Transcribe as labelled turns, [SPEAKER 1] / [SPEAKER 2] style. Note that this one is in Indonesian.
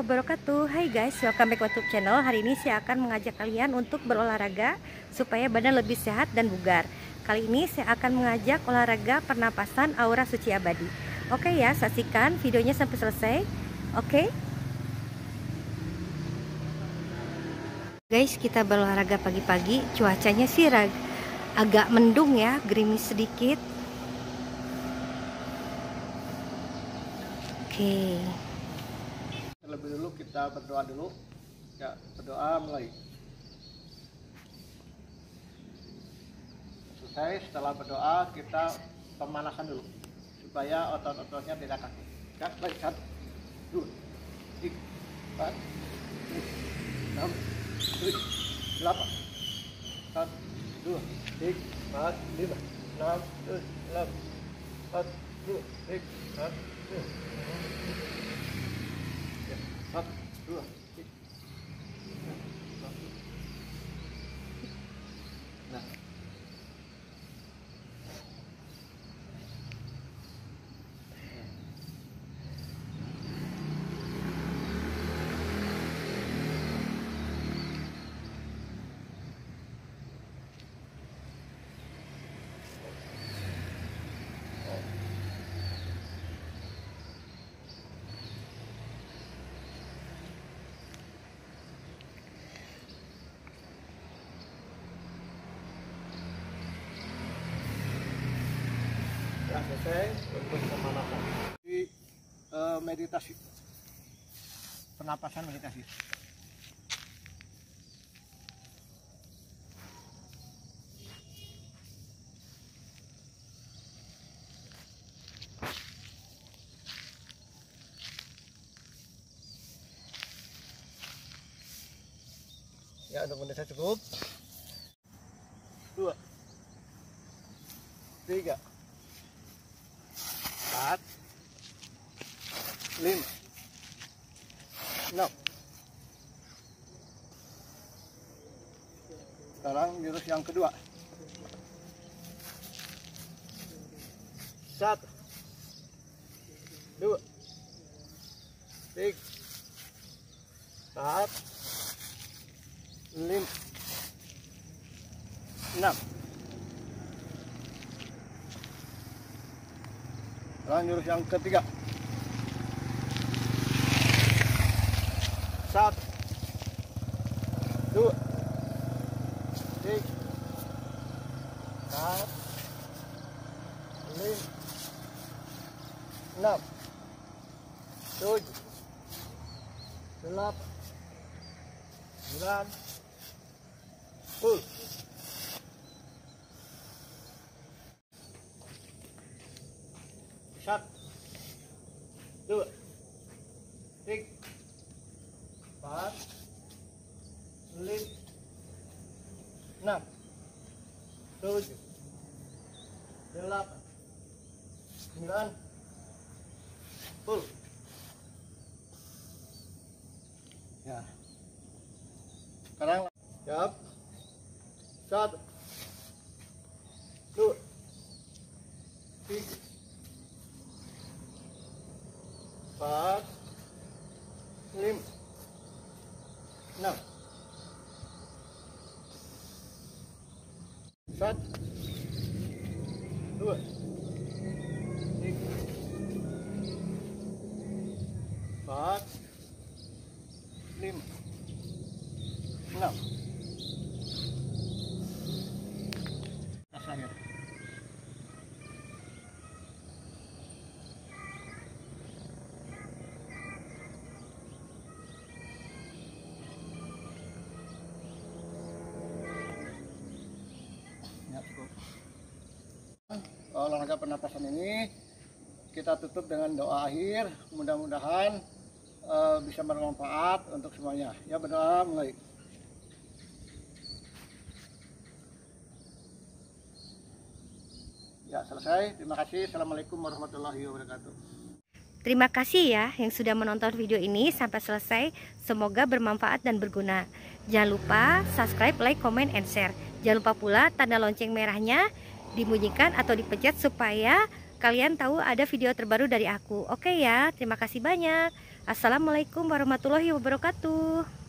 [SPEAKER 1] wabarakatuh. Hai guys, welcome back to YouTube channel. Hari ini saya akan mengajak kalian untuk berolahraga supaya badan lebih sehat dan bugar. Kali ini saya akan mengajak olahraga pernapasan aura suci abadi. Oke ya, saksikan videonya sampai selesai. Oke guys, kita berolahraga pagi-pagi. Cuacanya sih agak mendung ya, gerimis sedikit. Oke.
[SPEAKER 2] Terlebih dulu kita berdoa dulu. Ya, berdoa mulai. Selesai, setelah berdoa kita pemanasan dulu supaya otot-ototnya tidak kaku. Ya, baik, 1, 2, 3, 4, 5, 6, 7, 8, 1, 2, 3, 4, 5, 6, 7, 8, 1, 2, 3, 4, 1, 2, 3. Nah. Ya, selesai untuk pemanasan. Di meditasi, pernapasan meditasi. Ya, untuk meditasi cukup. 2, 3, 4, 5, 6. Sekarang jurus yang kedua. 1, 2, 3, 4, 5, 6. Sekarang jurus yang ketiga. 1, 2, 3, 4, 5, 6, 7, 8, 9, 10. Satu, 2, 3, 4, 5, 6, 7, 8, 9, 10. Ya. Sekarang siap. 1, 2, 3, 4, 5, 6, 1, 2, 3, 4, 5, 6. Akhir. Olahraga pernapasan ini kita tutup dengan doa akhir. Mudah-mudahan bisa bermanfaat untuk semuanya. Ya, berdoa mulai. Ya, selesai. Terima kasih. Assalamualaikum warahmatullahi wabarakatuh.
[SPEAKER 1] Terima kasih ya yang sudah menonton video ini sampai selesai. Semoga bermanfaat dan berguna. Jangan lupa subscribe, like, comment, and share. Jangan lupa pula tanda lonceng merahnya dibunyikan atau dipencet supaya kalian tahu ada video terbaru dari aku. Oke ya, terima kasih banyak. Assalamualaikum warahmatullahi wabarakatuh.